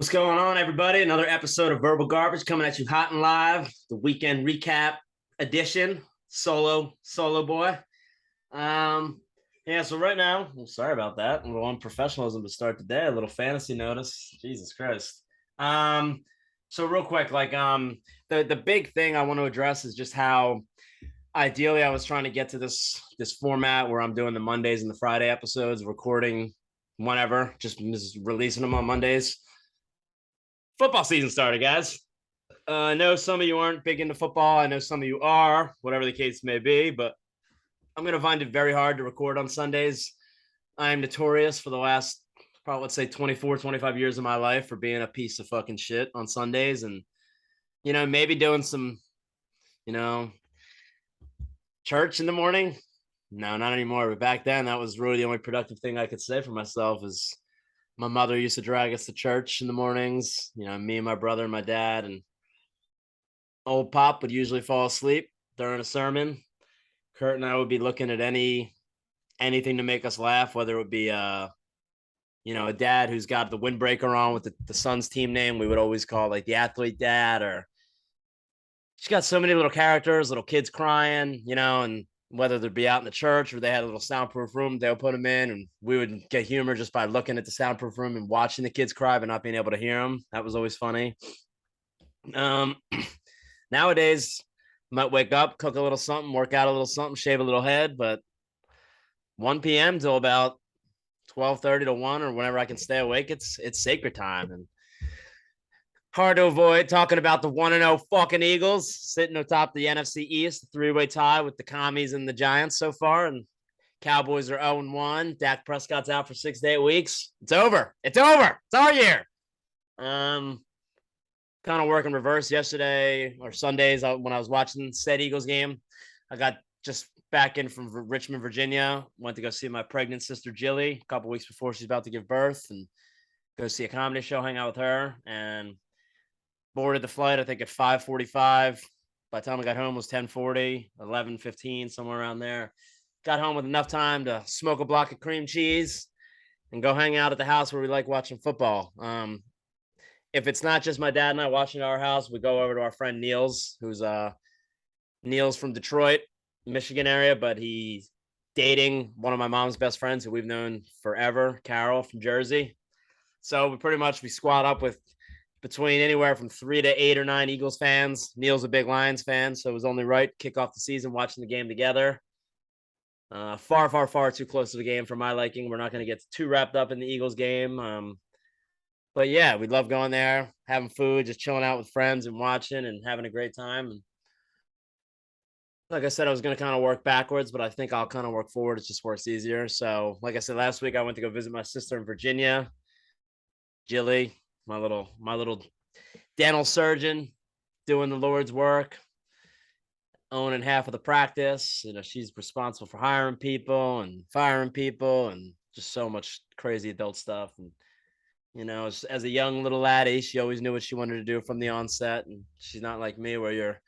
What's going on, everybody? Another episode of Verbal Garbage coming at you hot and live. The weekend recap edition. Solo boy. Yeah, so right now, sorry about that. A little unprofessionalism to start the day. A little fantasy notice. Jesus Christ. So real quick, the big thing I want to address is just how ideally I was trying to get to this format where I'm doing the Mondays and the Friday episodes, recording whenever, just releasing them on Mondays. Football season started, guys. I know some of you aren't big into football. I know some of you are, whatever the case may be, but I'm going to find it very hard to record on Sundays. I am notorious for the last, probably, let's say 24, 25 years of my life for being a piece of fucking shit on Sundays and, maybe doing some, church in the morning. No, not anymore. But back then, that was really the only productive thing I could say for myself is my mother used to drag us to church in the mornings. Me and my brother and my dad, and old Pop would usually fall asleep during a sermon. Kurt and I would be looking at anything to make us laugh, whether it would be a dad who's got the windbreaker on with the son's team name. We would always call like the athlete dad, or she's got so many little characters, little kids crying, and whether they'd be out in the church or they had a little soundproof room, they'll put them in, and we would get humor just by looking at the soundproof room and watching the kids cry but not being able to hear them. That was always funny. Nowadays, might wake up, cook a little something, work out a little something, shave a little head, but 1 p.m. till about 12:30 to 1 or whenever I can stay awake, it's sacred time. And hard to avoid talking about the 1-0 fucking Eagles sitting atop the NFC East, the three-way tie with the Commies and the Giants so far. And Cowboys are 0-1. Dak Prescott's out for 6 to 8 weeks. It's over. It's over. It's our year. Kind of working reverse yesterday or Sundays when I was watching said Eagles game. I got just back in from Richmond, Virginia. Went to go see my pregnant sister, Jilly, a couple weeks before she's about to give birth, and go see a comedy show, hang out with her. And boarded the flight, I think, at 5:45. By the time I got home, it was 10:40, 11:15, somewhere around there. Got home with enough time to smoke a block of cream cheese and go hang out at the house where we like watching football. If it's not just my dad and I watching at our house, we go over to our friend Neil's, who's Neil's from Detroit, Michigan area, but he's dating one of my mom's best friends who we've known forever, Carol from Jersey. So we squad up with between anywhere from 3 to 8 or 9 Eagles fans. Neil's a big Lions fan, so it was only right kick off the season watching the game together. Far too close to the game for my liking. We're not going to get too wrapped up in the Eagles game. But yeah, we love going there, having food, just chilling out with friends and watching and having a great time. And like I said, I was going to kind of work backwards, but I think I'll kind of work forward. It just works easier. So like I said, last week I went to go visit my sister in Virginia, Jilly, my little dental surgeon, doing the Lord's work, owning half of the practice. She's responsible for hiring people and firing people and just so much crazy adult stuff. And as a young little laddie, she always knew what she wanted to do from the onset. And she's not like me, where you're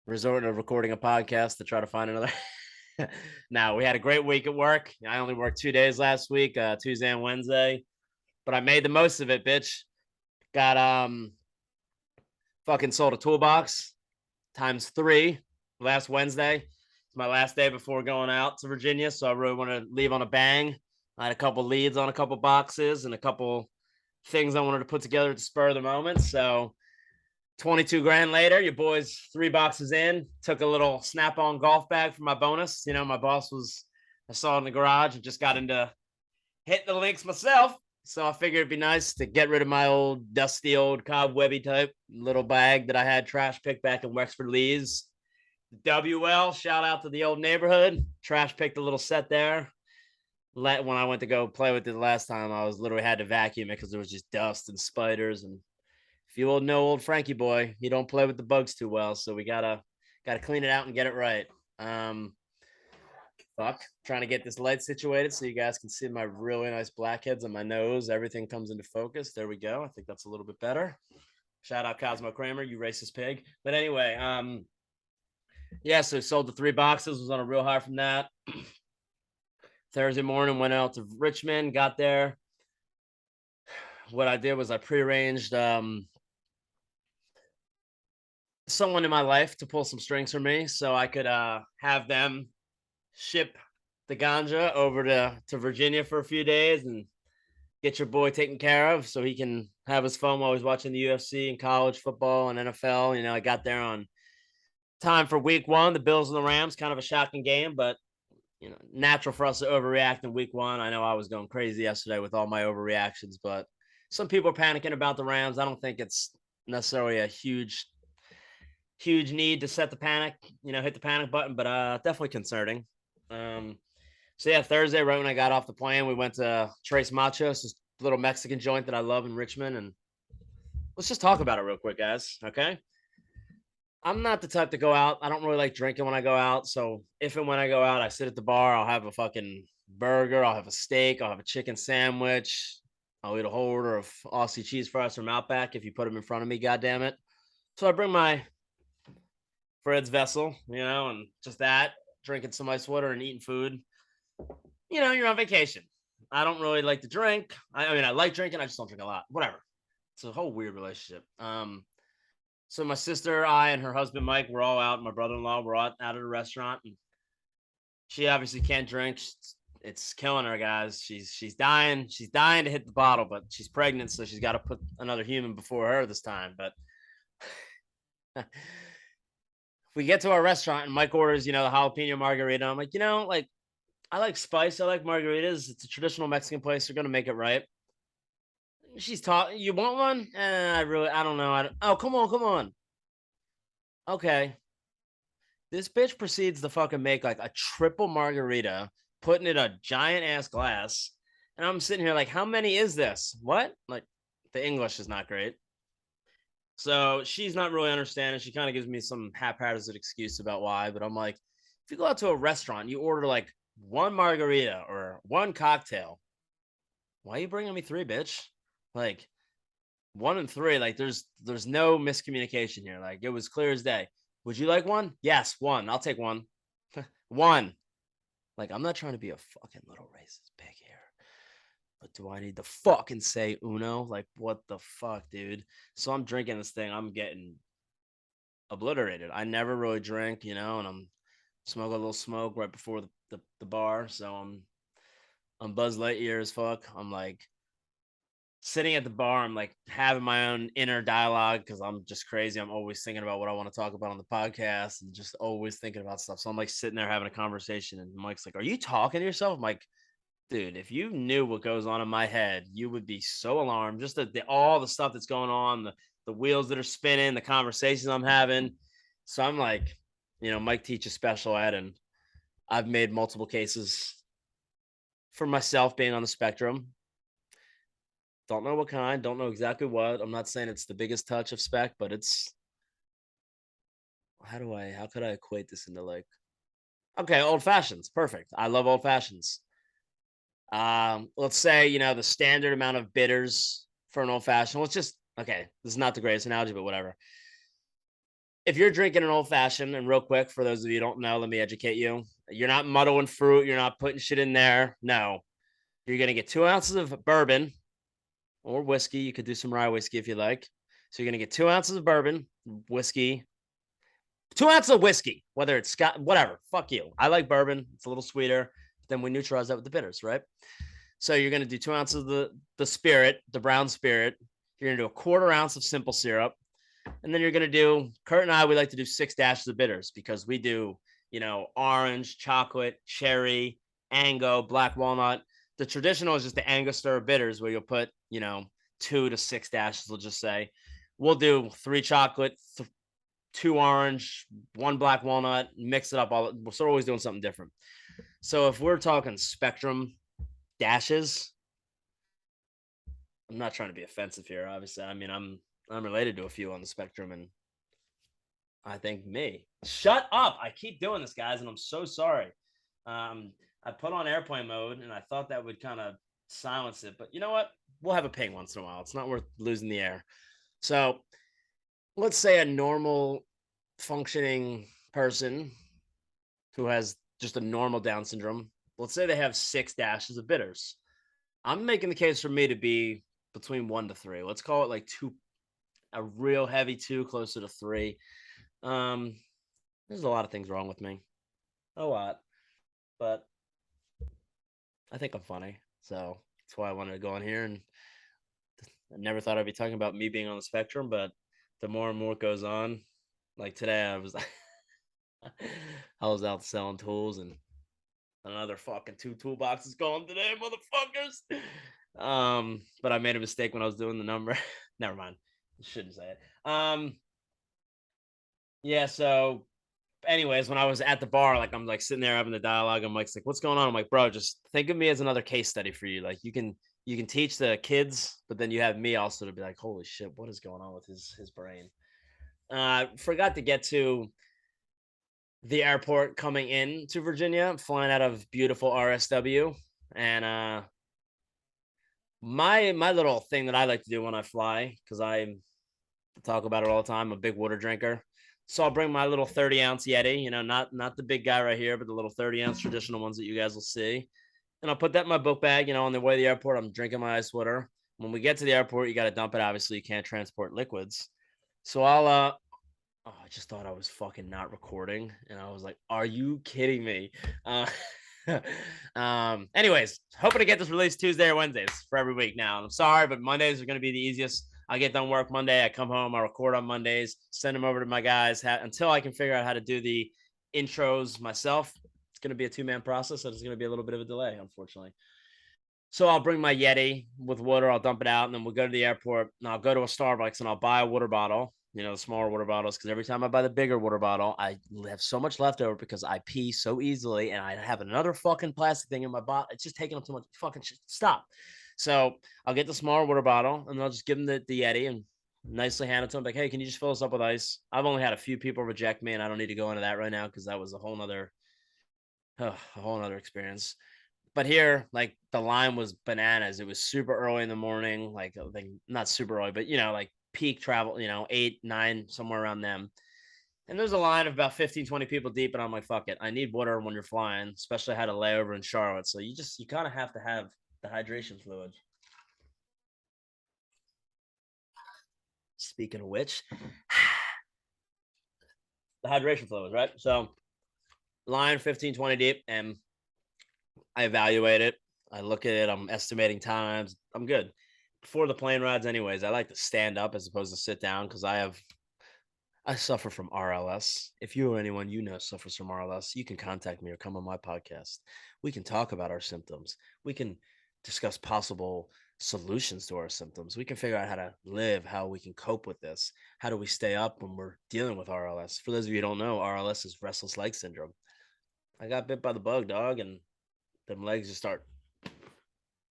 resorting to recording a podcast to try to find another. Now, we had a great week at work. I only worked 2 days last week, Tuesday and Wednesday, but I made the most of it, bitch. Got fucking sold a toolbox times 3 last Wednesday. It's my last day before going out to Virginia, so I really want to leave on a bang. I had a couple leads on a couple boxes and a couple things I wanted to put together to spur the moment. So 22 grand later, your boy's 3 boxes in. Took a little Snap-on golf bag for my bonus. My boss I saw in the garage and just got into hitting the links myself. So I figured it'd be nice to get rid of my old dusty old cobwebby type little bag that I had trash picked back in Wexford Lees. WL, shout out to the old neighborhood. Trash picked a little set there. When I went to go play with it the last time, I was literally had to vacuum it because there was just dust and spiders. And if you know old Frankie boy, you don't play with the bugs too well. So we gotta clean it out and get it right. Trying to get this light situated so you guys can see my really nice blackheads on my nose. Everything comes into focus. There we go. I think that's a little bit better. Shout out Cosmo Kramer, you racist pig. But anyway, so sold the 3 boxes, was on a real high from that. Thursday morning, went out to Richmond, got there. what I did was I prearranged someone in my life to pull some strings for me so I could have them ship the ganja over to Virginia for a few days and get your boy taken care of so he can have his fun while he's watching the UFC and college football and NFL. You know, I got there on time for week one. The Bills and the Rams, kind of a shocking game, but natural for us to overreact in week one. I know I was going crazy yesterday with all my overreactions, but some people are panicking about the Rams. I don't think it's necessarily a huge need to set the panic, hit the panic button, but definitely concerning. So yeah, Thursday, right when I got off the plane, we went to Tres Machos, this little Mexican joint that I love in Richmond, and let's just talk about it real quick, guys. Okay. I'm not the type to go out. I don't really like drinking when I go out. So if and when I go out, I sit at the bar. I'll have a fucking burger. I'll have a steak. I'll have a chicken sandwich. I'll eat a whole order of Aussie cheese fries from Outback if you put them in front of me. God damn it. So I bring my Fred's vessel, and just that, drinking some ice water and eating food. You're on vacation. I don't really like to drink. I mean, I like drinking. I just don't drink a lot. Whatever. It's a whole weird relationship. So my sister, I, and her husband Mike, we're all out. My brother-in-law, we're all out at a restaurant, and she obviously can't drink. It's killing her, guys. She's dying. She's dying to hit the bottle, but she's pregnant, so she's got to put another human before her this time. But we get to our restaurant, and Mike orders, the jalapeno margarita. I'm like, I like spice. I like margaritas. It's a traditional Mexican place. They're gonna make it right. She's talking. You want one? I don't know. Oh, come on. Okay. This bitch proceeds to fucking make like a triple margarita, putting it in a giant ass glass. And I'm sitting here like, how many is this? What? Like, the English is not great. So she's not really understanding. She kind of gives me some haphazard excuse about why. But I'm like, if you go out to a restaurant, you order like one margarita or one cocktail. Why are you bringing me three, bitch? Like, one and three, like there's no miscommunication here. Like, it was clear as day. Would you like one? Yes, one. I'll take one. One. Like, I'm not trying to be a fucking little racist pig here, but do I need to fucking say uno? Like, what the fuck, dude? So I'm drinking this thing. I'm getting obliterated. I never really drink, and I'm smoking a little smoke right before the bar. So I'm Buzz Lightyear as fuck. I'm like sitting at the bar. I'm like having my own inner dialogue because I'm just crazy. I'm always thinking about what I want to talk about on the podcast and just always thinking about stuff. So I'm like sitting there having a conversation, and Mike's like, "Are you talking to yourself?" I'm like, dude, if you knew what goes on in my head, you would be so alarmed. Just all the stuff that's going on, the wheels that are spinning, the conversations I'm having. So I'm like, Mike teaches special ed, and I've made multiple cases for myself being on the spectrum. Don't know what kind, don't know exactly what. I'm not saying it's the biggest touch of spec, but it's how could I equate this into like, okay, old fashions. Perfect. I love old fashions. Let's say, the standard amount of bitters for an old fashioned. Okay, this is not the greatest analogy, but whatever. If you're drinking an old fashioned, and real quick, for those of you who don't know, let me educate you. You're not muddling fruit, you're not putting shit in there. No. You're gonna get 2 ounces of bourbon or whiskey. You could do some rye whiskey if you like. So you're gonna get 2 ounces of bourbon, whiskey, 2 ounces of whiskey, whether it's Scott, whatever. Fuck you. I like bourbon. It's a little sweeter. Then we neutralize that with the bitters, right? So you're going to do 2 ounces of the spirit, the brown spirit. You're going to do a 1/4 ounce of simple syrup. And then you're going to do, Kurt and I, we like to do 6 dashes of bitters because we do, orange, chocolate, cherry, Ango, black walnut. The traditional is just the Angostura bitters where you'll put, 2 to 6 dashes, we'll just say. We'll do 3 chocolate, 2 orange, 1 black walnut, mix it up. We're sort of always doing something different. So if we're talking spectrum dashes, I'm not trying to be offensive here, obviously. I mean, I'm related to a few on the spectrum, and I think me. Shut up! I keep doing this, guys, and I'm so sorry. I put on airplane mode, and I thought that would kind of silence it, but you know what? We'll have a ping once in a while. It's not worth losing the air. So let's say a normal functioning person who has just a normal Down syndrome, let's say they have 6 dashes of bitters. I'm making the case for me to be between 1 to 3. Let's call it like two, a real heavy two, closer to 3. Um, there's a lot of things wrong with me, a lot, but I think I'm funny, so that's why I wanted to go on here. And I never thought I'd be talking about me being on the spectrum, but the more and more it goes on, like today, I was out selling tools, and another fucking 2 toolboxes gone today, motherfuckers. But I made a mistake when I was doing the number. Never mind. I shouldn't say it. Yeah, so anyways, when I was at the bar, like I'm like sitting there having the dialogue, I'm like, what's going on? I'm like, bro, just think of me as another case study for you. Like you can teach the kids, but then you have me also to be like, holy shit, what is going on with his brain? Forgot to get to the airport coming in to Virginia, flying out of beautiful RSW. And my little thing that I like to do when I fly, because I talk about it all the time, I'm a big water drinker. So I'll bring my little 30-ounce Yeti, not the big guy right here, but the little 30-ounce traditional ones that you guys will see. And I'll put that in my book bag, on the way to the airport. I'm drinking my ice water. When we get to the airport, you got to dump it. Obviously, you can't transport liquids. So oh, I just thought I was fucking not recording. And I was like, are you kidding me? Uh, anyways, hoping to get this released Tuesday or Wednesdays for every week now. I'm sorry, but Mondays are going to be the easiest. I get done work Monday. I come home. I record on Mondays, send them over to my guys until I can figure out how to do the intros myself. It's going to be a 2-man process. So there's going to be a little bit of a delay, unfortunately. So I'll bring my Yeti with water. I'll dump it out, and then we'll go to the airport. And I'll go to a Starbucks and I'll buy a water bottle. The smaller water bottles, because every time I buy the bigger water bottle, I have so much left over because I pee so easily, and I have another fucking plastic thing in my bottle. It's just taking up too much. Fucking shit. Stop. So I'll get the smaller water bottle, and I'll just give them the Yeti and nicely hand it to them. Like, hey, can you just fill us up with ice? I've only had a few people reject me, and I don't need to go into that right now because that was a whole nother experience. But here, like the line was bananas. It was super early in the morning, like not super early, but like peak travel, 8, 9, somewhere around them. And there's a line of about 15, 20 people deep. And I'm like, fuck it. I need water when you're flying, especially I had a layover in Charlotte. So you kind of have to have the hydration fluid. Speaking of which, the hydration fluid, right? So line 15, 20 deep, and I evaluate it. I look at it. I'm estimating times. I'm good. Before the plane rides, anyways, I like to stand up as opposed to sit down because I suffer from RLS. If you or anyone you know suffers from RLS, you can contact me or come on my podcast. We can talk about our symptoms. We can discuss possible solutions to our symptoms. We can figure out how to live, how we can cope with this. How do we stay up when we're dealing with RLS? For those of you who don't know, RLS is restless leg syndrome. I got bit by the bug, dog, and them legs just start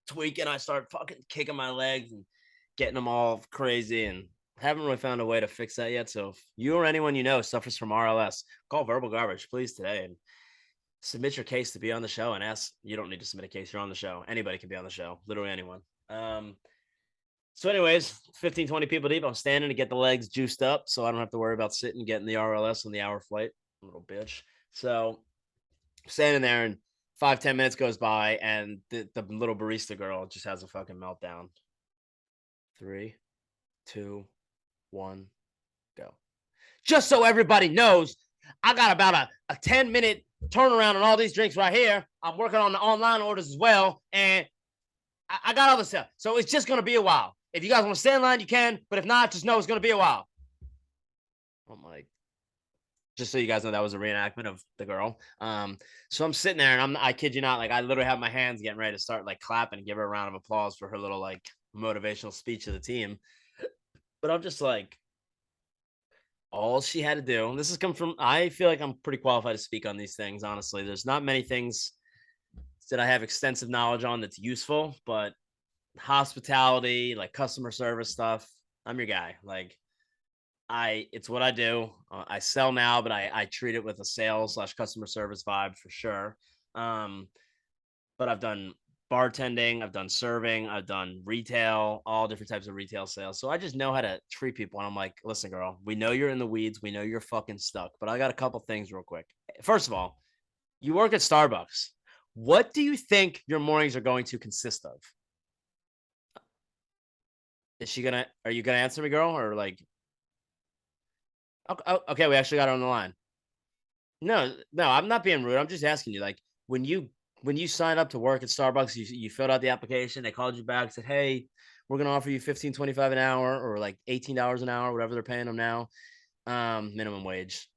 tweaking. I start fucking kicking my legs and getting them all crazy, and haven't really found a way to fix that yet. So if you or anyone you know suffers from RLS, call Verbal Garbage, please, today, and submit your case to be on the show. And ask, you don't need to submit a case, you're on the show. Anybody can be on the show, literally anyone. So anyways, 15, 20 people deep. I'm standing to get the legs juiced up so I don't have to worry about sitting, getting the RLS on the hour flight. Little bitch. So standing there, and 5-10 minutes goes by, and the little barista girl just has a fucking meltdown. 3, 2, 1, go. Just so everybody knows, I got about a 10-minute turnaround on all these drinks right here. I'm working on the online orders as well, and I got all this stuff. So it's just going to be a while. If you guys want to stay in line, you can, but if not, just know it's going to be a while. I'm like, just so you guys know, that was a reenactment of the girl. So I'm sitting there, and I kid you not, like I literally have my hands getting ready to start like clapping and give her a round of applause for her little like motivational speech to the team. But I'm just like, all she had to do, and this has come from, I feel like I'm pretty qualified to speak on these things. Honestly, there's not many things that I have extensive knowledge on that's useful, but hospitality, like customer service stuff, I'm your guy. Like it's what I do. I sell now, but I treat it with a sales / customer service vibe for sure. But I've done bartending, I've done serving, I've done retail, all different types of retail sales. So I just know how to treat people. And I'm like, listen, girl, we know you're in the weeds. We know you're fucking stuck, but I got a couple things real quick. First of all, you work at Starbucks. What do you think your mornings are going to consist of? Are you gonna answer me, girl? Or like, okay, we actually got her on the line. No, no, I'm not being rude. I'm just asking you, like, when you when you signed up to work at Starbucks, you filled out the application, they called you back, said, "Hey, we're gonna offer you 15.25 an hour or like $18 an hour, whatever they're paying them now, minimum wage."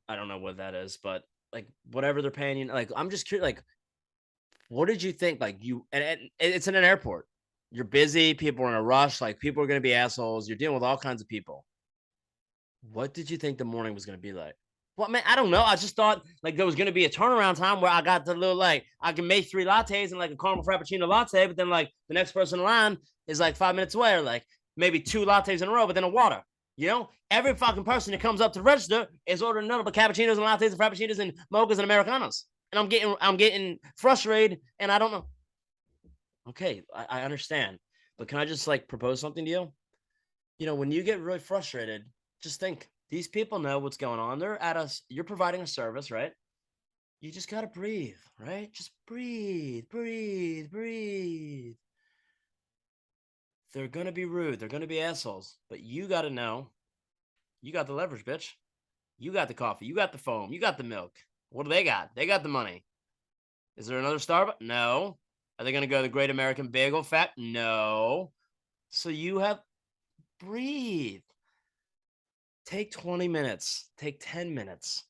I don't know what that is, but like whatever they're paying you, like I'm just curious, like, what did you think? Like and it's in an airport. You're busy, people are in a rush, like people are gonna be assholes. You're dealing with all kinds of people. What did you think the morning was gonna be like? Well, man, I don't know. I just thought like there was gonna be a turnaround time where I got the little like I can make 3 lattes and like a caramel frappuccino latte, but then like the next person in line is like 5 minutes away, or like maybe 2 lattes in a row, but then a water. You know, every fucking person that comes up to the register is ordering nothing but cappuccinos and lattes and frappuccinos and mochas and americanos, and I'm getting frustrated, and I don't know. Okay, I understand, but can I just like propose something to you? When you get really frustrated, just think these people know what's going on. They're at us. You're providing a service, right? You just got to breathe, right? Just breathe, breathe, breathe. They're going to be rude. They're going to be assholes. But you got to know you got the leverage, bitch. You got the coffee. You got the foam. You got the milk. What do they got? They got the money. Is there another Starbucks? No. Are they going to go to the Great American Bagel Fat? No. So you have breathe. Take 20 minutes. Take 10 minutes.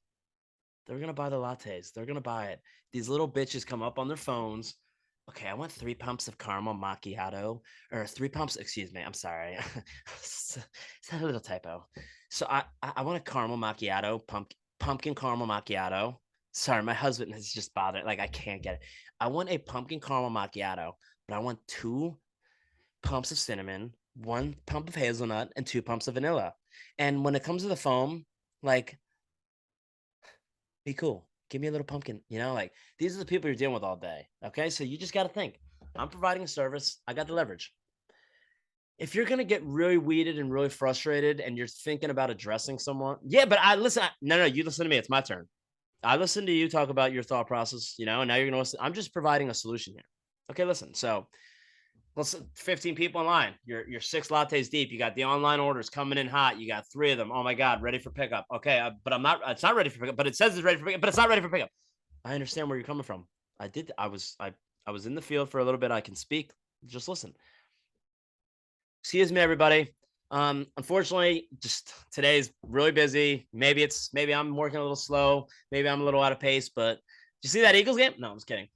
They're gonna buy the lattes. They're gonna buy it. These little bitches come up on their phones. Okay, I want 3 pumps of caramel macchiato, or 3 pumps. Excuse me, I'm sorry. It's a little typo. So I want a caramel macchiato, pumpkin caramel macchiato. Sorry, my husband has just bothered. Like I can't get it. I want a pumpkin caramel macchiato, but I want 2 pumps of cinnamon, 1 pump of hazelnut, and 2 pumps of vanilla. And when it comes to the foam, like be cool. Give me a little pumpkin. Like these are the people you're dealing with all day. Okay. So you just got to think I'm providing a service. I got the leverage. If you're going to get really weeded and really frustrated and you're thinking about addressing someone, yeah, but no, you listen to me. It's my turn. I listen to you talk about your thought process, and now you're going to listen. I'm just providing a solution here. Okay. Listen. So let's 15 people in line. You're 6 lattes deep. You got the online orders coming in hot. You got 3 of them. Oh my god, ready for pickup. Okay, but I'm not. It's not ready for pickup. But it says it's ready for pickup. But it's not ready for pickup. I understand where you're coming from. I did. I was in the field for a little bit. I can speak. Just listen. Excuse me, everybody. Unfortunately, just today's really busy. Maybe I'm working a little slow. Maybe I'm a little out of pace. But did you see that Eagles game? No, I'm just kidding.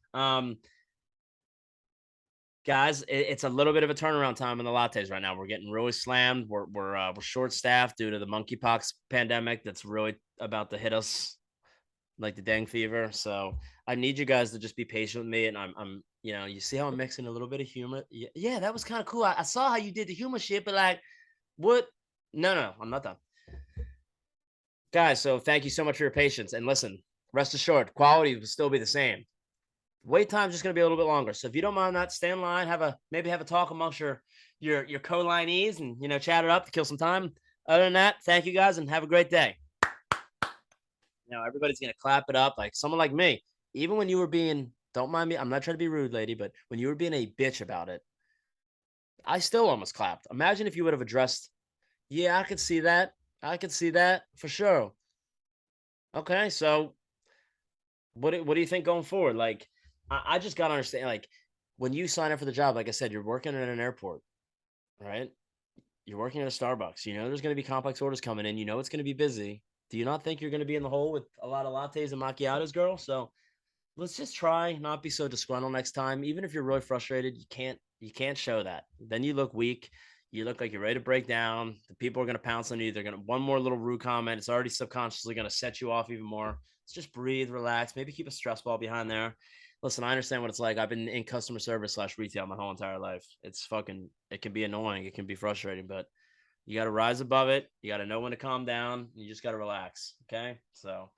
Guys, it's a little bit of a turnaround time in the lattes right now. We're getting really slammed. We're short staffed due to the monkeypox pandemic that's really about to hit us like the dengue fever. So I need you guys to just be patient with me. And I'm you see how I'm mixing a little bit of humor. Yeah, that was kind of cool. I saw how you did the humor shit, but like, what? No, I'm not done, guys. So thank you so much for your patience. And listen, rest assured, quality will still be the same. Wait time's just going to be a little bit longer. So if you don't mind that, stay in line, maybe have a talk amongst your co-linees and chat it up to kill some time. Other than that, thank you guys and have a great day. Everybody's going to clap it up like someone like me. Even when you were being, don't mind me, I'm not trying to be rude, lady, but when you were being a bitch about it, I still almost clapped. Imagine if you would have addressed, yeah, I could see that. I could see that for sure. Okay, so what do you think going forward? Like, I just gotta understand. Like, when you sign up for the job, like I said, you're working at an airport, right? You're working at a Starbucks. There's going to be complex orders coming in. It's going to be busy. Do you not think you're going to be in the hole with a lot of lattes and macchiatos, girl? So let's just try not be so disgruntled next time. Even if you're really frustrated, you can't show that. Then you look weak. You look like you're ready to break down. The people are going to pounce on you. They're going to one more little rude comment. It's already subconsciously going to set you off even more. Let's just breathe, relax, maybe keep a stress ball behind there. Listen, I understand what it's like. I've been in customer service / retail my whole entire life. It can be annoying. It can be frustrating, but you got to rise above it. You got to know when to calm down. You just got to relax. Okay. So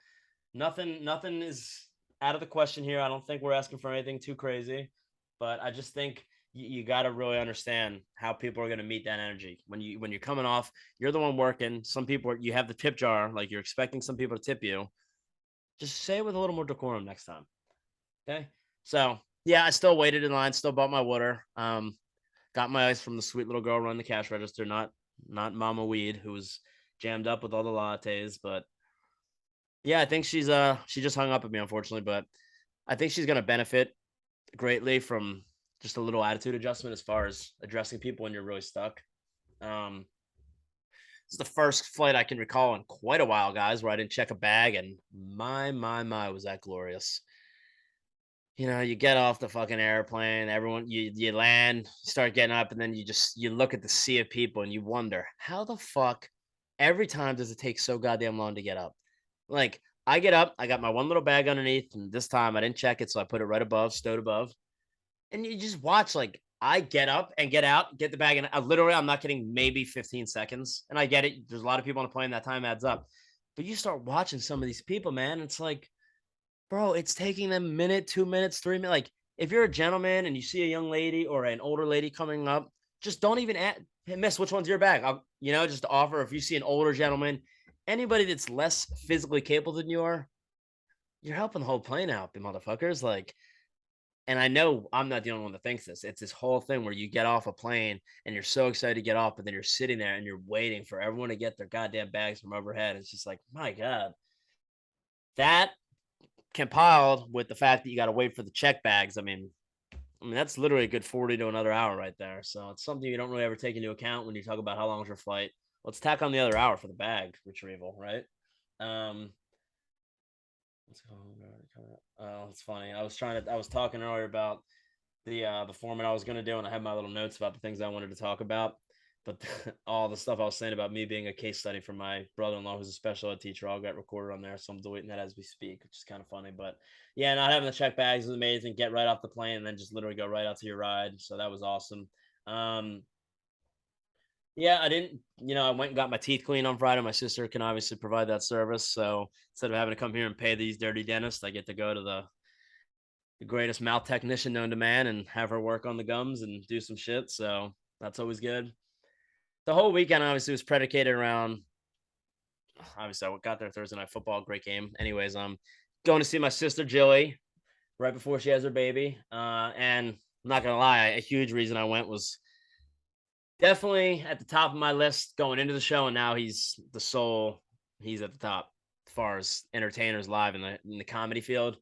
nothing is out of the question here. I don't think we're asking for anything too crazy, but I just think you got to really understand how people are going to meet that energy when you're coming off. You're the one working. Some people you have the tip jar, like you're expecting some people to tip you. Just say it with a little more decorum next time. Okay. So yeah, I still waited in line, still bought my water. Got my ice from the sweet little girl running the cash register, not Mama Weed, who was jammed up with all the lattes. But yeah, I think she just hung up at me, unfortunately. But I think she's gonna benefit greatly from just a little attitude adjustment as far as addressing people when you're really stuck. Um, it's the first flight I can recall in quite a while, guys, where I didn't check a bag, and my, was that glorious. You get off the fucking airplane, everyone you land, you start getting up, and then you look at the sea of people and you wonder, how the fuck every time does it take so goddamn long to get up? Like, I get up, I got my one little bag underneath, and this time I didn't check it, so I put it right above, stowed above. And you just watch, like, I get up and get out, get the bag, and I'm not kidding, maybe 15 seconds. And I get it. There's a lot of people on the plane, that time adds up. But you start watching some of these people, man. It's like, bro, it's taking them a minute, 2 minutes, 3 minutes. Like, if you're a gentleman and you see a young lady or an older lady coming up, just don't even hey, miss, which one's your bag? Just offer. If you see an older gentleman, anybody that's less physically capable than you are, you're helping the whole plane out, the motherfuckers. Like, and I know I'm not the only one that thinks this. It's this whole thing where you get off a plane and you're so excited to get off, but then you're sitting there and you're waiting for everyone to get their goddamn bags from overhead. It's just like, my God, that compiled with the fact that you got to wait for the check bags. I mean, that's literally a good 40 to another hour right there. So it's something you don't really ever take into account when you talk about how long is your flight. Let's tack on the other hour for the bag retrieval, right? Um, let's go. Oh, it's funny. I was talking earlier about the format I was going to do, and I had my little notes about the things I wanted to talk about. But all the stuff I was saying about me being a case study for my brother-in-law, who's a special ed teacher, all got recorded on there. So I'm deleting that as we speak, which is kind of funny. But yeah, not having the check bags was amazing. Get right off the plane and then just literally go right out to your ride. So that was awesome. Um, yeah, I didn't, I went and got my teeth cleaned on Friday. My sister can obviously provide that service. So instead of having to come here and pay these dirty dentists, I get to go to the greatest mouth technician known to man and have her work on the gums and do some shit. So that's always good. The whole weekend obviously was predicated around, obviously I got there Thursday night football, great game. Anyways, I'm going to see my sister Jilly right before she has her baby. And I'm not gonna lie, a huge reason I went was definitely at the top of my list going into the show, and now he's at the top as far as entertainers live in the comedy field.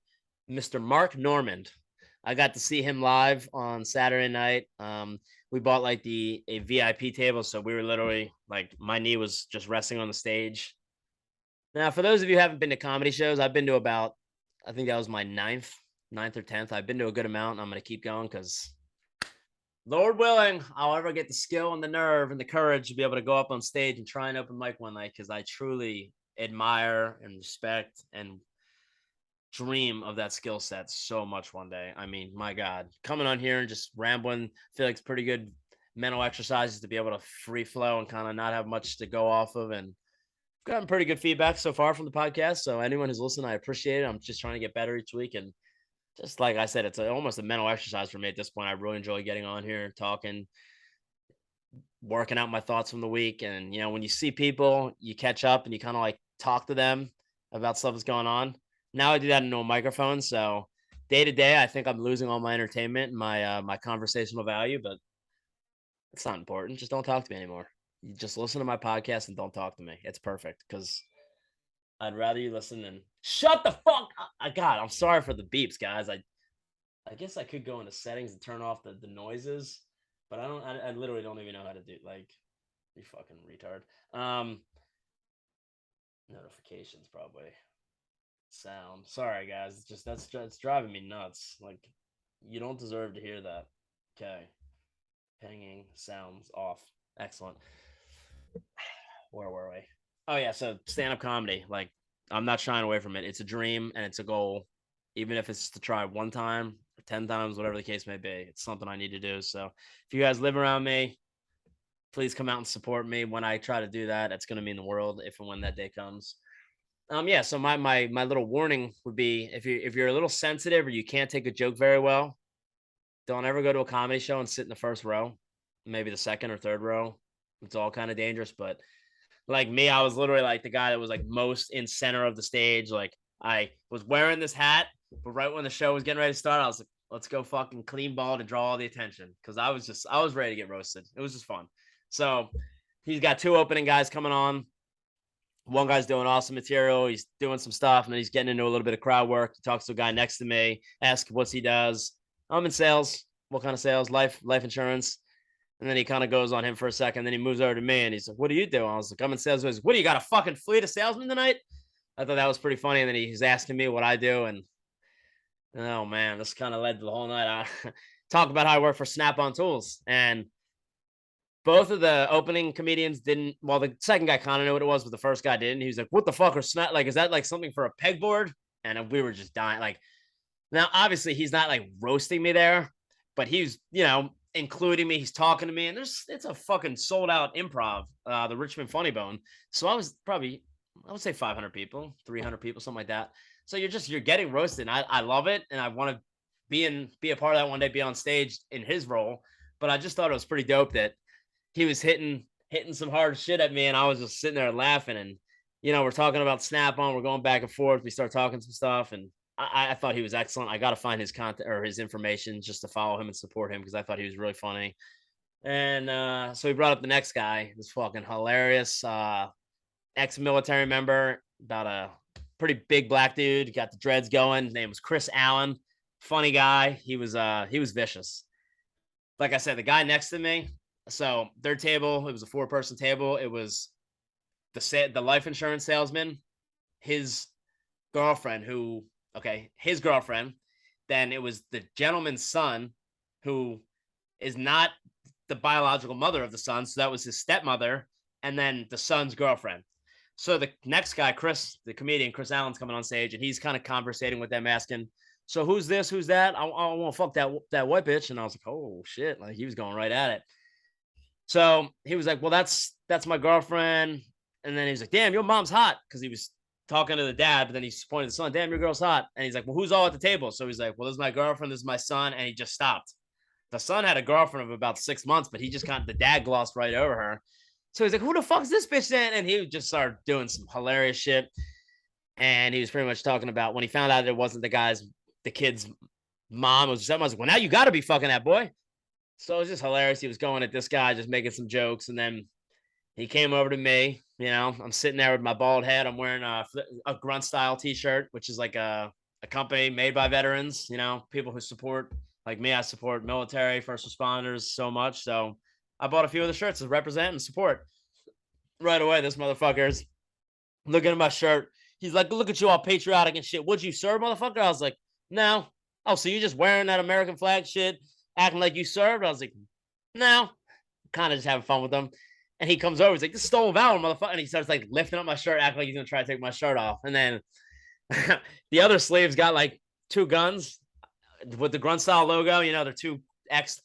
Mr. Mark Normand. I got to see him live on Saturday night. We bought like a VIP table, so we were literally like, my knee was just resting on the stage. Now, for those of you who haven't been to comedy shows, I've been to about, I think that was my ninth or 10th. I've been to a good amount. And I'm going to keep going because Lord willing, I'll ever get the skill and the nerve and the courage to be able to go up on stage and try an open mic one night, because I truly admire and respect and dream of that skill set so much one day. I mean, my God, coming on here and just rambling, I feel like it's pretty good mental exercises to be able to free flow and kind of not have much to go off of. And I've gotten pretty good feedback so far from the podcast. So anyone who's listening, I appreciate it. I'm just trying to get better each week. And just like I said, it's almost a mental exercise for me at this point. I really enjoy getting on here, talking, working out my thoughts from the week. And, when you see people, you catch up and you kind of like talk to them about stuff that's going on. Now I do that into a microphone. So day to day, I think I'm losing all my entertainment and my conversational value, but it's not important. Just don't talk to me anymore. You just listen to my podcast and don't talk to me. It's perfect, because I'd rather you listen than shut the fuck up. God, I'm sorry for the beeps, guys. I guess I could go into settings and turn off the noises, but I literally don't even know how to do, like, you fucking retard. Notifications probably. Sound. Sorry guys. It's just it's driving me nuts. Like, you don't deserve to hear that. Okay. Pinging sounds off. Excellent. Where were we? Oh yeah, so stand-up comedy. Like, I'm not shying away from it. It's a dream and it's a goal. Even if it's to try one time or 10 times, whatever the case may be, it's something I need to do. So if you guys live around me, please come out and support me when I try to do that. It's going to mean the world if and when that day comes. Yeah, so my little warning would be, if you're a little sensitive or you can't take a joke very well, don't ever go to a comedy show and sit in the first row, maybe the second or third row. It's all kind of dangerous. But like me, I was literally like the guy that was like most in center of the stage. Like, I was wearing this hat, but right when the show was getting ready to start, I was like, Let's go fucking clean ball to draw all the attention. Cause I was ready to get roasted. It was just fun. So he's got 2 opening guys coming on. One guy's doing awesome material. He's doing some stuff, and then he's getting into a little bit of crowd work. He talks to a guy next to me, asks what he does. I'm in sales. What kind of sales? Life insurance. And then he kind of goes on him for a second. Then he moves over to me and he's like, "What do you do?" I was like, "I'm in sales." He goes, "What do you got? A fucking fleet of salesmen tonight?" I thought that was pretty funny. And then he's asking me what I do. And oh man, this kind of led to the whole night. I talk about how I work for Snap On Tools. And both of the opening comedians didn't. Well, the second guy kind of knew what it was, but the first guy didn't. He was like, "What the fuck are Snap? Like, is that like something for a pegboard?" And we were just dying. Like, now, obviously, he's not like roasting me there, but he's, including me. He's talking to me, and it's a fucking sold out improv, the Richmond Funny Bone. So I was probably, I would say 500 people, 300 people, something like that. So you're getting roasted. And I love it, and I want to be a part of that one day, be on stage in his role. But I just thought it was pretty dope that he was hitting some hard shit at me, and I was just sitting there laughing. And we're talking about Snap On, we're going back and forth. We start talking some stuff, and I thought he was excellent. I got to find his content or his information just to follow him and support him because I thought he was really funny. And so he brought up the next guy, this fucking hilarious ex-military member, about a pretty big black dude, got the dreads going. His name was Chris Allen. Funny guy. He was vicious. Like I said, the guy next to me. So their table, it was a 4-person table. It was the life insurance salesman, his girlfriend, his girlfriend. Then it was the gentleman's son, who is not the biological mother of the son. So that was his stepmother. And then the son's girlfriend. So the next guy, Chris, the comedian, Chris Allen's coming on stage, and he's kind of conversating with them, asking, "So who's this? Who's that? I want to fuck that white bitch." And I was like, "Oh shit!" Like, he was going right at it. So he was like, "Well, that's my girlfriend." And then he's like, "Damn, your mom's hot," because he was talking to the dad, but then he's pointing to the son, "Damn, your girl's hot." And he's like, "Well, who's all at the table?" So he's like, "Well, this is my girlfriend, this is my son," and he just stopped. The son had a girlfriend of about 6 months, but he just the dad glossed right over her. So he's like, "Who the fuck's this bitch then?" And he just started doing some hilarious shit. And he was pretty much talking about when he found out it wasn't the kid's mom, it was someone. I was like, "Well, now you got to be fucking that boy." So it was just hilarious. He was going at this guy, just making some jokes. And then he came over to me. I'm sitting there with my bald head. I'm wearing a grunt style t-shirt, which is like a company made by veterans, people who support, like me. I support military, first responders so much. So I bought a few of the shirts to represent and support. Right away, this motherfucker's looking at my shirt. He's like, "Look at you all patriotic and shit. Would you serve, motherfucker?" I was like, "No." "Oh, so you just wearing that American flag shit, acting like you served?" I was like, "No." Kind of just having fun with him. And he comes over, he's like, "This is stolen valor, motherfucker." And he starts like lifting up my shirt, acting like he's gonna try to take my shirt off. And then the other sleeve's got like 2 guns with the grunt style logo, they're 2 X.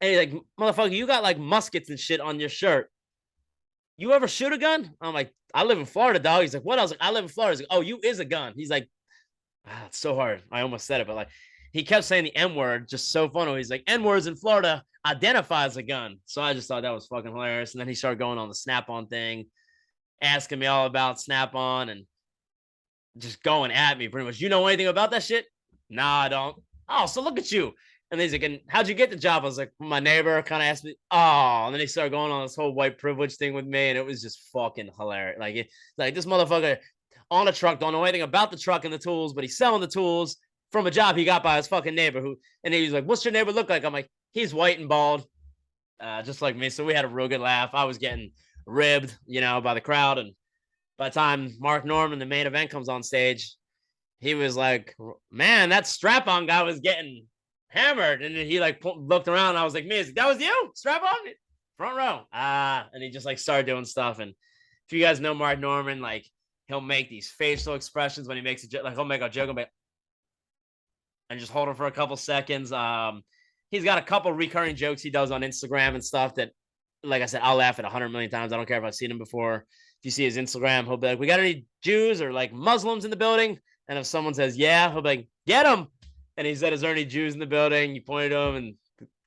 And he's like, "Motherfucker, you got like muskets and shit on your shirt. You ever shoot a gun?" I'm like, "I live in Florida, dog." He's like, "What?" I was like, "I live in Florida." He's like, "Oh, you is a gun." He's like, it's so hard. I almost said it, but like, he kept saying the N word, just so funny. He's like, "N words in Florida identify as a gun." So I just thought that was fucking hilarious. And then he started going on the Snap On thing, asking me all about Snap On and just going at me pretty much. "You know anything about that shit?" "Nah, I don't." "Oh, so look at you." And he's like, "And how'd you get the job?" I was like, "My neighbor kind of asked me." Oh, and then he started going on this whole white privilege thing with me, and it was just fucking hilarious. Like this motherfucker on a truck, don't know anything about the truck and the tools, but he's selling the tools from a job he got by his fucking neighbor. And he's like, "What's your neighbor look like?" I'm like, "He's white and bald, just like me." So we had a real good laugh. I was getting ribbed, by the crowd. And by the time Mark Norman, the main event, comes on stage, he was like, "Man, that strap on guy was getting hammered." And then he like looked around, and I was like, "Me, that was you, strap on, front row." And he just like started doing stuff. And if you guys know Mark Norman, like, he'll make these facial expressions when he makes a joke. Like, he'll make a joke and just hold it for a couple seconds. He's got a couple recurring jokes he does on Instagram and stuff that, like I said, I'll laugh at 100 million times. I don't care if I've seen him before. If you see his Instagram, he'll be like, "We got any Jews or like Muslims in the building?" And if someone says, "Yeah," he'll be like, "Get them." And he said, "Is there any Jews in the building?" You pointed to him and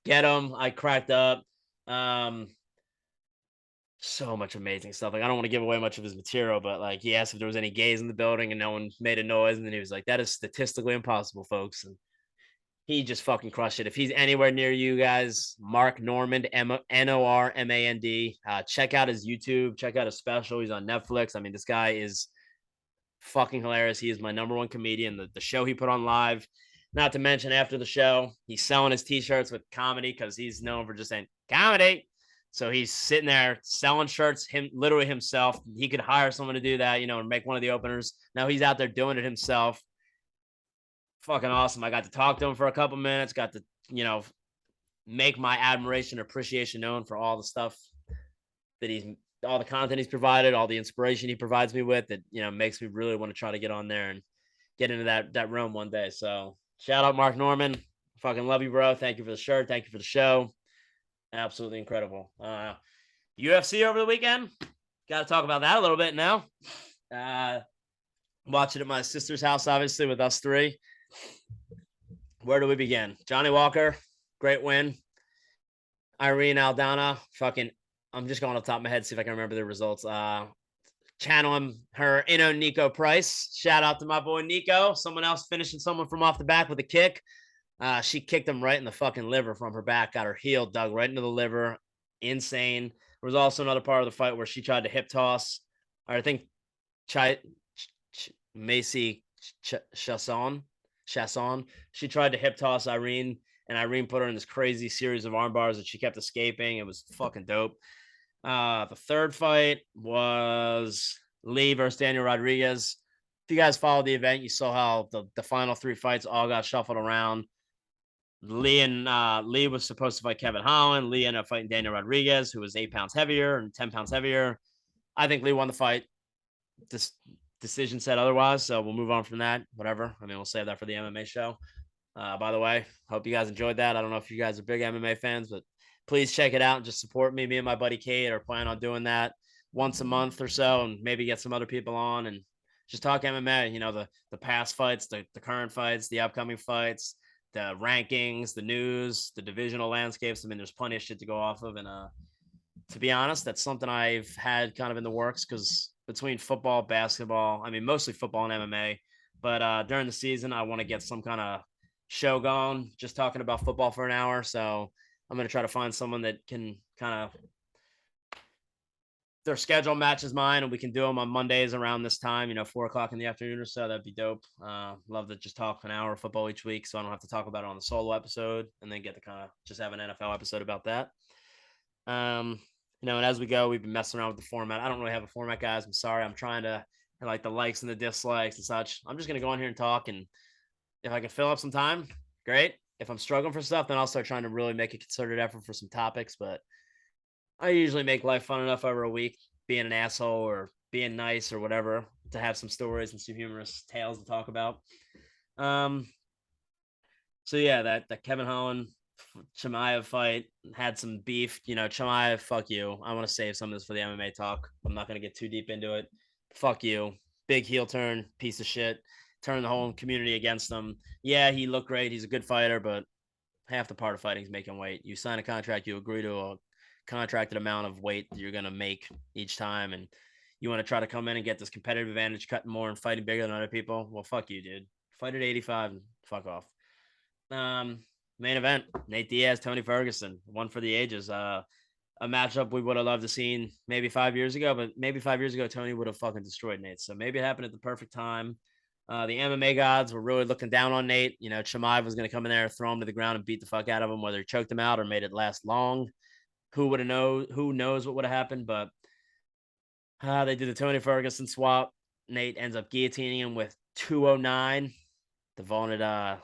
get them. I cracked up. So much amazing stuff. Like, I don't want to give away much of his material, but like, he asked if there was any gays in the building and no one made a noise. And then he was like, "That is statistically impossible, folks." And he just fucking crushed it. If he's anywhere near you guys, Mark Normand, Normand. Check out his YouTube. Check out his special. He's on Netflix. I mean, this guy is fucking hilarious. He is my number one comedian. The show he put on live, not to mention after the show, he's selling his t-shirts with comedy because he's known for just saying comedy. So he's sitting there selling shirts, literally himself. He could hire someone to do that, and make one of the openers. Now he's out there doing it himself. Fucking awesome. I got to talk to him for a couple minutes, got to, make my admiration and appreciation known for all the stuff that all the content he's provided, all the inspiration he provides me with that, makes me really want to try to get on there and get into that realm one day. So shout out Mark Normand. Fucking love you, bro. Thank you for the shirt. Thank you for the show. Absolutely incredible. UFC over the weekend. Got to talk about that a little bit now. Watching at my sister's house, obviously, with us three. Where do we begin? Johnny Walker, great win. Irene Aldana, I'm just going off the top of my head, see if I can remember the results. Channeling her Nico Price. Shout out to my boy Nico. Someone else finishing someone from off the back with a kick. She kicked him right in the fucking liver from her back, got her heel dug right into the liver. Insane. There was also another part of the fight where she tried to hip toss, or I think Macy Chasson. She tried to hip toss Irene, and Irene put her in this crazy series of arm bars that she kept escaping. It was fucking dope. The third fight was Lee versus Daniel Rodriguez. If you guys followed the event, you saw how the final three fights all got shuffled around. Lee was supposed to fight Kevin Holland. Lee ended up fighting Daniel Rodriguez, who was 8 pounds heavier and 10 pounds heavier. I think Lee won the fight. This decision said otherwise, so we'll move on from that. Whatever. I mean, we'll save that for the MMA show. By the way, hope you guys enjoyed that. I don't know if you guys are big MMA fans, but please check it out and just support me. Me and my buddy Kate are planning on doing that once a month or so, and maybe get some other people on and just talk MMA. The past fights, the current fights, the upcoming fights, the rankings, the news, the divisional landscapes. I mean, there's plenty of shit to go off of. And to be honest, that's something I've had kind of in the works, because between football, basketball, I mean, mostly football and MMA, but during the season, I want to get some kind of show going, just talking about football for an hour. So I'm going to try to find someone that can kind of, their schedule matches mine, and we can do them on Mondays around this time, 4:00 in the afternoon or so. That'd be dope. Love to just talk an hour of football each week, so I don't have to talk about it on the solo episode, and then get to kind of just have an NFL episode about that. And as we go, we've been messing around with the format. I don't really have a format, guys. I'm sorry. I'm trying to like the likes and the dislikes and such. I'm just going to go in here and talk, and if I can fill up some time, great. If I'm struggling for stuff, then I'll start trying to really make a concerted effort for some topics. But I usually make life fun enough over a week, being an asshole or being nice or whatever, to have some stories and some humorous tales to talk about. So yeah, that Kevin Holland Chimaev fight had some beef. Chimaev, fuck you. I want to save some of this for the MMA talk. I'm not going to get too deep into it. Fuck you. Big heel turn, piece of shit. Turn the whole community against him. Yeah, he looked great. He's a good fighter, but half the part of fighting is making weight. You sign a contract, you agree to a contracted amount of weight that you're going to make each time, and you want to try to come in and get this competitive advantage, cutting more and fighting bigger than other people. Well, fuck you, dude. Fight at 85 and fuck off. Main event, Nate Diaz, Tony Ferguson, one for the ages. A matchup we would have loved to seen maybe 5 years ago, but maybe 5 years ago, Tony would have fucking destroyed Nate. So maybe it happened at the perfect time. The MMA gods were really looking down on Nate. Chimaev was going to come in there, throw him to the ground, and beat the fuck out of him, whether he choked him out or made it last long. Who knows what would have happened, but they did the Tony Ferguson swap. Nate ends up guillotining him with 209, the vaunted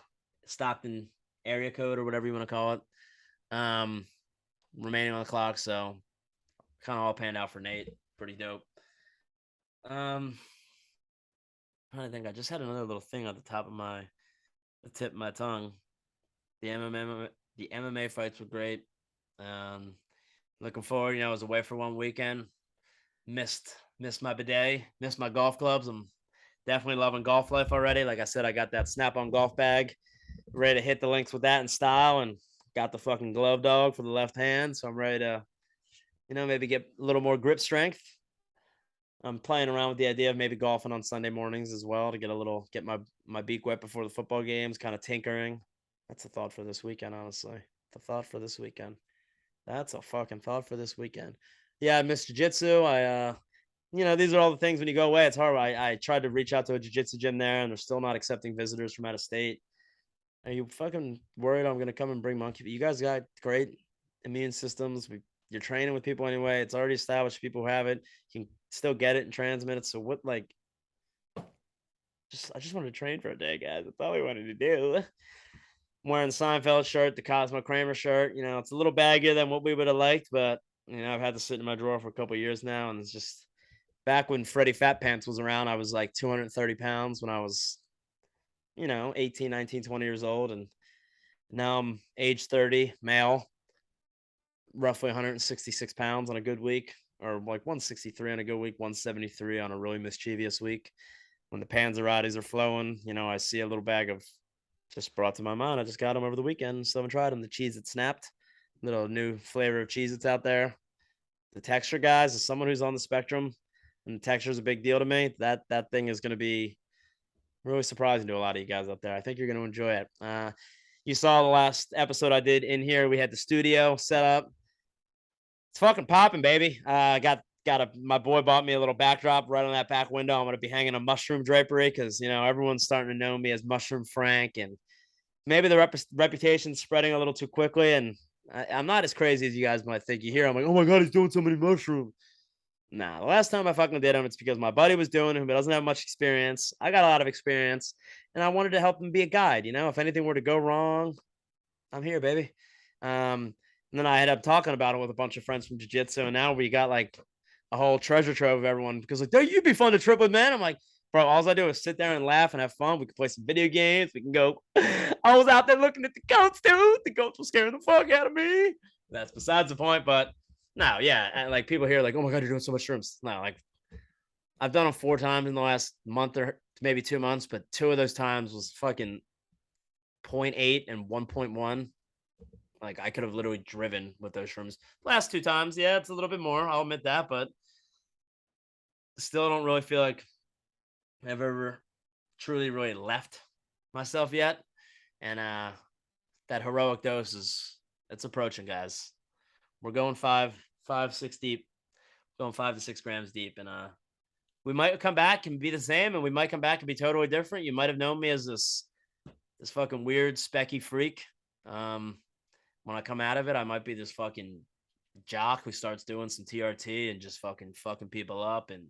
Stockton area code or whatever you want to call it. Remaining on the clock, so kind of all panned out for Nate. Pretty dope. I think I just had another little thing on the tip of my tongue. The MMA fights were great. Looking forward, I was away for one weekend. Missed my bidet, missed my golf clubs. I'm definitely loving golf life already. Like I said, I got that Snap-on golf bag, ready to hit the links with that in style, and got the fucking glove dog for the left hand. So I'm ready to, maybe get a little more grip strength. I'm playing around with the idea of maybe golfing on Sunday mornings as well, to get my beak wet before the football games, kind of tinkering. That's a thought for this weekend, honestly. The thought for this weekend. That's a fucking thought for this weekend. Yeah, I miss jiu-jitsu. These are all the things when you go away, it's hard. I tried to reach out to a jiu-jitsu gym there, and they're still not accepting visitors from out of state. Are you fucking worried I'm gonna come and bring monkey? You guys got great immune systems. You're training with people anyway. It's already established. People who have it, you can still get it and transmit it. So what? Like, I just wanted to train for a day, guys. That's all we wanted to do. I'm wearing the Seinfeld shirt, the Cosmo Kramer shirt. It's a little baggier than what we would have liked, but I've had to sit in my drawer for a couple years now, and it's just back when Freddie Fat Pants was around. I was like 230 pounds when I was 18, 19, 20 years old, and now I'm age 30, male, roughly 166 pounds on a good week, or like 163 on a good week, 173 on a really mischievous week. When the Panzerati's are flowing, I see a little bag of, just brought to my mind. I just got them over the weekend. Still haven't tried them. The cheese that snapped, little new flavor of cheese that's out there. The texture, guys, as someone who's on the spectrum, and the texture is a big deal to me. That thing is going to be really surprising to a lot of you guys out there. I think you're going to enjoy it. You saw the last episode I did in here. We had the studio set up. It's fucking popping, baby. My boy bought me a little backdrop right on that back window. I'm gonna be hanging a mushroom drapery because everyone's starting to know me as Mushroom Frank, and maybe the reputation's spreading a little too quickly. And I'm not as crazy as you guys might think. You hear, I'm like, oh my god, he's doing so many mushrooms. Nah, the last time I fucking did them, it's because my buddy was doing them, but doesn't have much experience. I got a lot of experience, and I wanted to help him be a guide. If anything were to go wrong, I'm here, baby. And then I ended up talking about it with a bunch of friends from jiu-jitsu, and now we got like a whole treasure trove of everyone because like, don't you be fun to trip with, man? I'm like, bro, all I do is sit there and laugh and have fun. We can play some video games. We can go. I was out there looking at the goats, dude. The goats were scaring the fuck out of me. That's besides the point, but no, yeah. And like people here, like, oh my god, you're doing so much shrooms. No, like I've done them 4 times in the last month or maybe 2 months, but 2 of those times was fucking 0.8 and 1.1. Like I could have literally driven with those shrooms. Last 2 times, yeah, it's a little bit more. I'll admit that, but still don't really feel like I've ever truly really left myself yet. And that heroic dose it's approaching, guys. We're going 6 deep, going 5 to 6 grams deep, and we might come back and be the same, and we might come back and be totally different. You might have known me as this fucking weird specky freak. When I come out of it, I might be this fucking jock who starts doing some TRT and just fucking people up and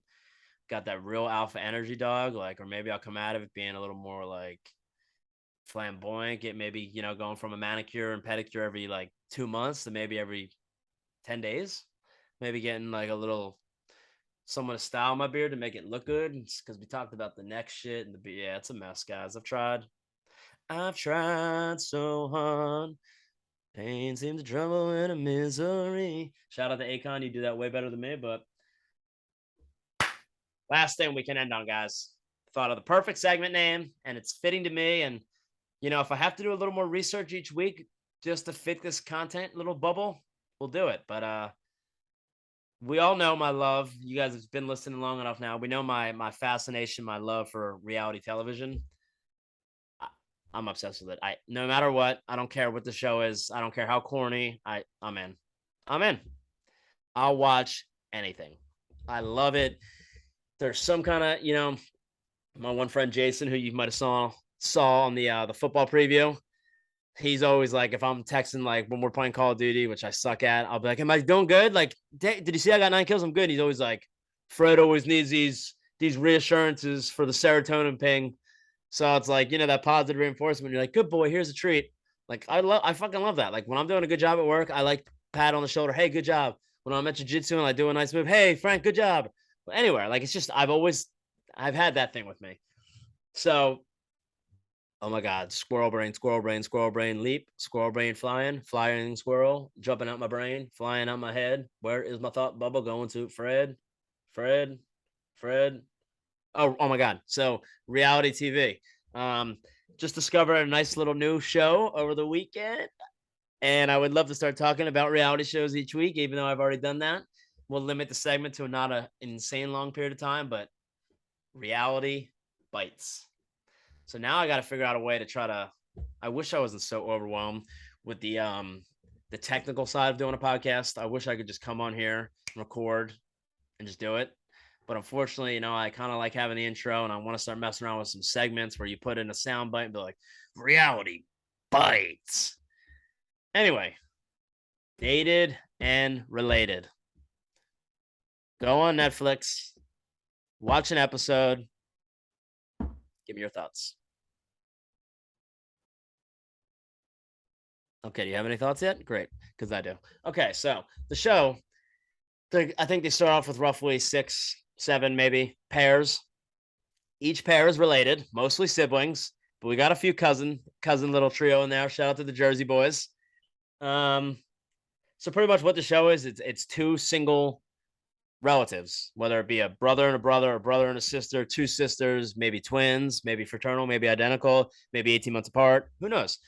got that real alpha energy dog. Like, or maybe I'll come out of it being a little more like flamboyant. Get maybe, going from a manicure and pedicure every like 2 months to maybe every 10 days. Maybe getting like a little somewhat of style in my beard to make it look good. Because we talked about the neck shit and yeah, it's a mess, guys. I've tried so hard. Pain seems trouble and a misery. Shout out to Akon. You do that way better than me. But last thing we can end on, guys. Thought of the perfect segment name, and it's fitting to me. And, if I have to do a little more research each week just to fit this content little bubble, we'll do it. But we all know my love. You guys have been listening long enough now. We know my fascination, my love for reality television. I'm obsessed with it. No matter what, I don't care what the show is. I don't care how corny. I'm in. I'm in. I'll watch anything. I love it. There's some kind of, my one friend Jason, who you might have saw on the football preview. He's always like, if I'm texting like when we're playing Call of Duty, which I suck at, I'll be like, "Am I doing good? Like, did you see I got 9 kills? I'm good." He's always like, "Fred always needs these reassurances for the serotonin ping." So it's like, that positive reinforcement. You're like, good boy, here's a treat. Like, I fucking love that. Like when I'm doing a good job at work, I like pat on the shoulder. Hey, good job. When I'm at jiu-jitsu and I do a nice move, hey, Frank, good job. But anywhere, like it's just, I've had that thing with me. So, oh my God, squirrel brain, leap, squirrel brain flying squirrel, jumping out my brain, flying out my head. Where is my thought bubble going to? Fred. Oh my God. So reality TV. Just discovered a nice little new show over the weekend. And I would love to start talking about reality shows each week, even though I've already done that. We'll limit the segment to not an insane long period of time, but reality Beitz. So now I got to figure out a way to try to I wish I wasn't so overwhelmed with the technical side of doing a podcast. I wish I could just come on here, record, and just do it. But unfortunately, I kind of like having the intro, and I want to start messing around with some segments where you put in a sound bite and be like, reality bites. Anyway, dated and related. Go on Netflix, watch an episode, give me your thoughts. Okay, do you have any thoughts yet? Great, because I do. Okay, so the show, I think they start off with roughly 6, 7, maybe pairs. Each pair is related, mostly siblings, but we got a few cousin little trio in there. Shout out to the Jersey boys. Um, so pretty much what the show is, it's two single relatives, whether it be a brother, a brother and a sister, two sisters, maybe twins, maybe fraternal, maybe identical, maybe 18 months apart. Who knows?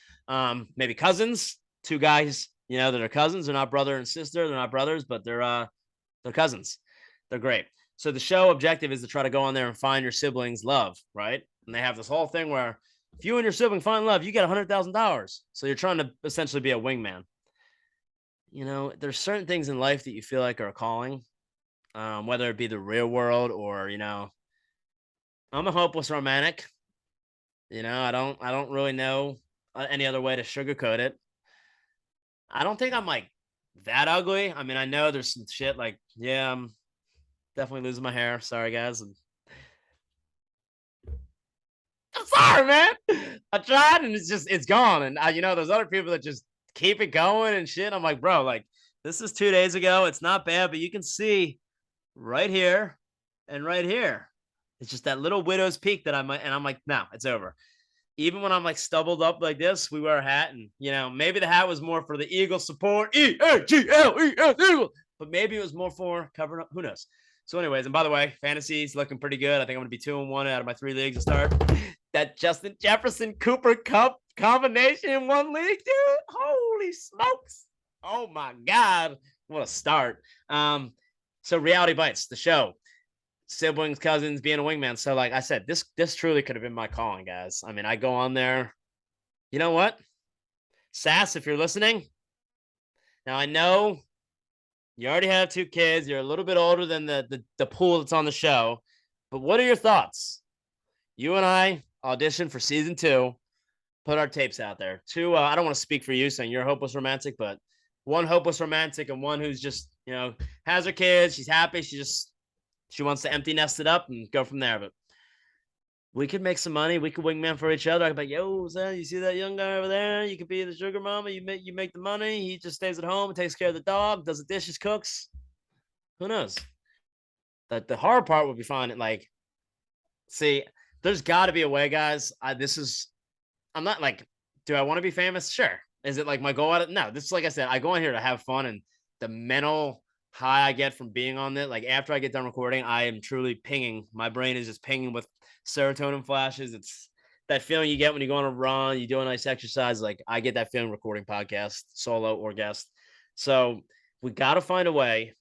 Maybe cousins, two guys, that are cousins. They're not brother and sister. They're not brothers, but they're cousins. They're great. So the show objective is to try to go on there and find your siblings' love, right? And they have this whole thing where if you and your sibling find love, you get $100,000. So you're trying to essentially be a wingman. There's certain things in life that you feel like are a calling, whether it be the real world or I'm a hopeless romantic. I don't really know any other way to sugarcoat it. I don't think I'm like that ugly. I mean, I know there's some shit like, yeah, I'm definitely losing my hair. Sorry, guys. I'm sorry, man. I tried and it's gone. And there's other people that just keep it going and shit. I'm like, bro, like this is 2 days ago. It's not bad, but you can see right here and right here. It's just that little widow's peak that I'm like, no, it's over. Even when I'm like stubbled up like this, we wear a hat, and maybe the hat was more for the Eagle support, Eagle, but maybe it was more for covering up. Who knows? So, anyways, and by the way, fantasy's looking pretty good. I think I'm gonna be 2-1 out of my 3 leagues to start. That Justin Jefferson Cooper Cup combination in 1 league, dude. Holy smokes! Oh my god, what a start. So Reality Bites, the show. Siblings, cousins, being a wingman. So, like I said, this truly could have been my calling, guys. I mean, I go on there. You know what? Sass, if you're listening. Now I know you already have 2 kids. You're a little bit older than the pool that's on the show. But what are your thoughts? You and I auditioned for season 2. Put our tapes out there. 2, I don't want to speak for you saying you're a hopeless romantic, but 1 hopeless romantic and 1 who's just, has her kids. She's happy. She wants to empty nest it up and go from there. But we could make some money. We could wingman for each other. I could be like, yo, son, you see that young guy over there? You could be the sugar mama. You make the money. He just stays at home and takes care of the dog, does the dishes, cooks. Who knows? The hard part would be finding like, see, there's got to be a way, guys. I'm not like, do I want to be famous? Sure. Is it like my goal at it? No. This is like I said, I go in here to have fun, and the mental high I get from being on it. Like after I get done recording, I am truly pinging. My brain is just pinging with serotonin flashes. It's that feeling you get when you go on a run, you do a nice exercise. Like I get that feeling recording podcast, solo or guest. So we got to find a way.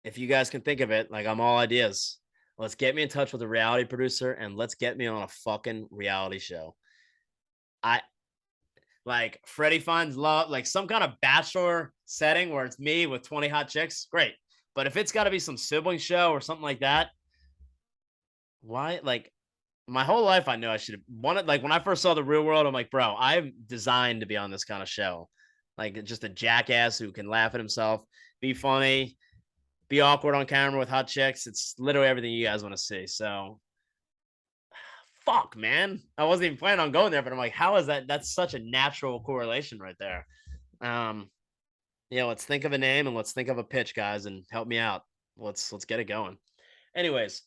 If you guys can think of it, like I'm all ideas. Let's get me in touch with a reality producer and let's get me on a fucking reality show. I like Freddie finds love, like some kind of bachelor setting where it's me with 20 hot chicks. Great. But if it's got to be some sibling show or something like that, why? Like my whole life, I know I should have wanted, like when I first saw The Real World, I'm like, bro, I'm designed to be on this kind of show. Like just a jackass who can laugh at himself, be funny, be awkward on camera with hot chicks. It's literally everything you guys want to see. So fuck, man. I wasn't even planning on going there, but I'm like, how is that? That's such a natural correlation right there. Let's think of a name and let's think of a pitch, guys, and help me out. Let's get it going. Anyways,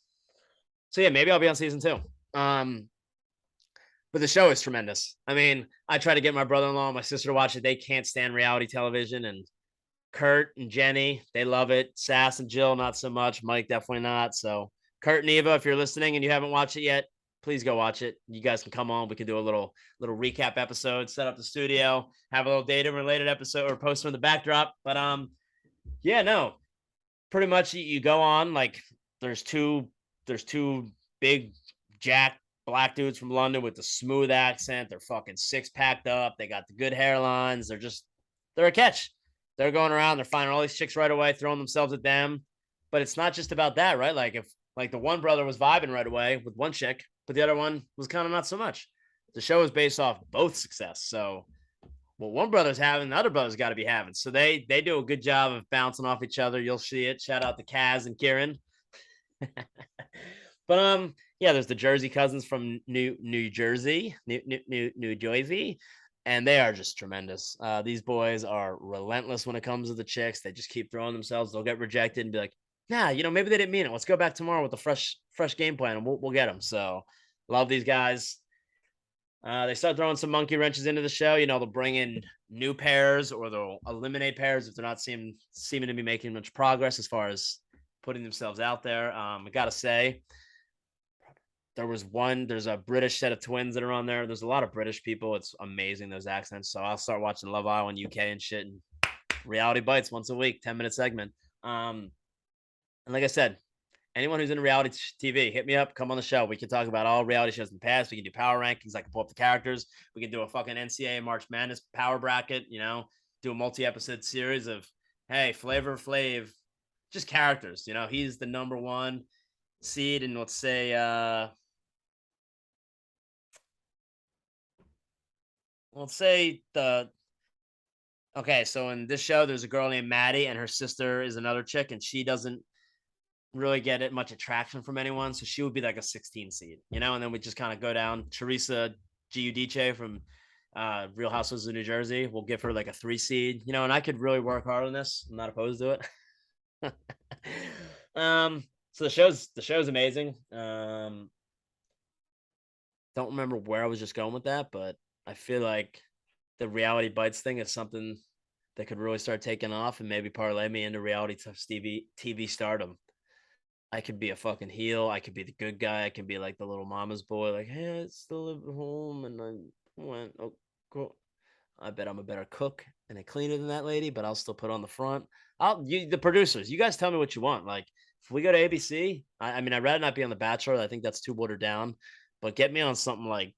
so yeah, maybe I'll be on season 2. But the show is tremendous. I mean, I try to get my brother-in-law and my sister to watch it. They can't stand reality television, and Kurt and Jenny, they love it. Sass and Jill, not so much. Mike, definitely not. So Kurt and Eva, if you're listening and you haven't watched it yet, please go watch it. You guys can come on. We can do a little recap episode, set up the studio, have a little data related episode or post from the backdrop. But yeah, no, pretty much you go on like there's two big jack black dudes from London with the smooth accent. They're fucking six packed up. They got the good hairlines. They're a catch. They're going around. They're finding all these chicks right away, throwing themselves at them. But it's not just about that, right? Like if like the one brother was vibing right away with one chick, but the other one was kind of not so much. The show is based off both success. So what one brother's having, the other brother's got to be having. So they do a good job of bouncing off each other. You'll see it. Shout out to Kaz and Kieran. But yeah, there's the Jersey cousins from New Jersey, New Jersey, and they are just tremendous. These boys are relentless when it comes to the chicks. They just keep throwing themselves. They'll get rejected and be like, "Nah, maybe they didn't mean it. Let's go back tomorrow with a fresh game plan, and we'll get them." So love these guys. They start throwing some monkey wrenches into the show. They'll bring in new pairs or they'll eliminate pairs if they're not seeming to be making much progress as far as putting themselves out there. I gotta say, there's a British set of twins that are on there. There's a lot of British people. It's amazing, those accents. So I'll start watching Love Island UK and shit, and reality bites once a week, 10-minute segment. And like I said, anyone who's in reality TV, hit me up, come on the show. We can talk about all reality shows in the past. We can do power rankings. I can pull up the characters. We can do a fucking NCAA March Madness power bracket, do a multi-episode series of, hey, Flavor Flav, just characters. He's the number one seed, and let's say so in this show, there's a girl named Maddie, and her sister is another chick, and she doesn't really get it much attraction from anyone. So she would be like a 16 seed, and then we just kind of go down. Teresa Giudice from Real Housewives of New Jersey, we'll give her like a 3 seed, and I could really work hard on this. I'm not opposed to it. So the show's amazing. Don't remember where I was just going with that, but I feel like the reality bites thing is something that could really start taking off and maybe parlay me into reality TV stardom. I could be a fucking heel. I could be the good guy. I could be like the little mama's boy, like, hey, I still live at home, and I went, oh, cool. I bet I'm a better cook and a cleaner than that lady, but I'll still put on the front. The producers, you guys tell me what you want. Like, if we go to ABC, I mean, I'd rather not be on The Bachelor. I think that's too watered down, but get me on something like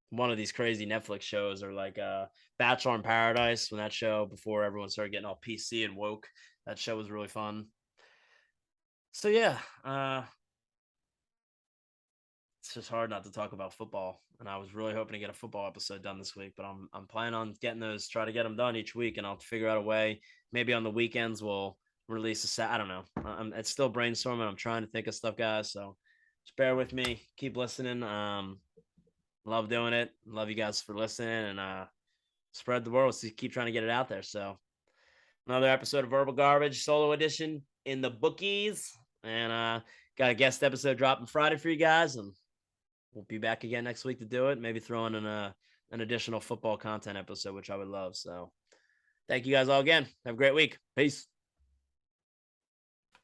one of these crazy Netflix shows, or like Bachelor in Paradise, when that show, before everyone started getting all PC and woke, that show was really fun. So yeah, it's just hard not to talk about football, and I was really hoping to get a football episode done this week, but I'm planning on getting those, try to get them done each week, and I'll figure out a way. Maybe on the weekends we'll release a set. I don't know. It's still brainstorming. I'm trying to think of stuff, guys. So just bear with me. Keep listening. Love doing it. Love you guys for listening, and spread the word. So keep trying to get it out there. So another episode of Verbal Garbage Solo Edition in the bookies, and got a guest episode dropping Friday for you guys, and we'll be back again next week to do it. Maybe throw in an additional football content episode, which I would love. So thank you guys all again. Have a great week. Peace.